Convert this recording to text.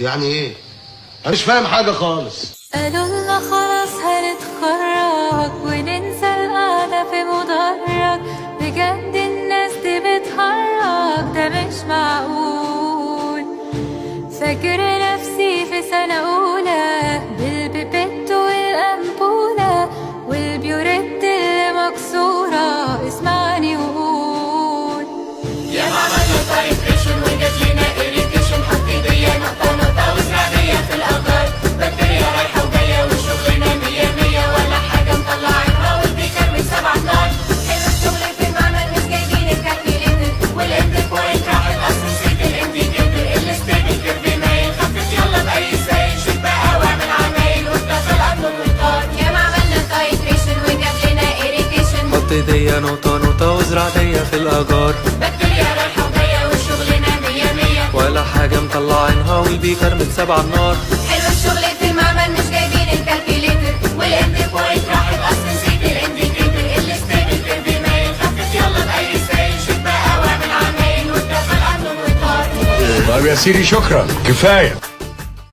يعني ايه؟ انا مش فاهم حاجه خالص. قالوا لنا خلاص هنتخرج وننسى القعدة في مدرج، بجد الناس دي بتهرج، ده مش معقول. فاكر نفسي في سنة أولى بالبيبت والأنبولة والبيوريت اللي مكسورة، اسمعني وقول يا ماما نقطة ريفريشن وجات لنا إريتيشن، حط ايديا نقطة نقطة وزرعية في الأغار، بكتيريا رايحة وجاية وشغلنا مية مية ولا حاجة مطلعينها والبيكر من 7 نار. حلو الشغل في المعمل مش جايبين الكالكيليتر والإند بوينت راحت أصل نسيت الإنديكيتر، الستيبل كيرف مايل خفف يلا بأي سايل، شوف بقى واعمل عمايل واتصل قانون وطار. يا ما عملنا تايتريشن وجاب لنا إريتيشن، حط ايديا نقطة نقطة وزرعية في الأجار، بكتيريا رايحة وجاية وشغلنا مية مية ولا حاجة مطلعينها والبيكر من 7 نار. حلو الشغل في المعمل مش جايبين الكالكيليتر والاند بوينت راحت اصل نسيت الانديكيتر، الستيبل كيرف مايل خفف يلا باي سايل، شوف بقى واعمل عمايل واتصل قانون وطار. طيب يا سيدي شكرا كفايه.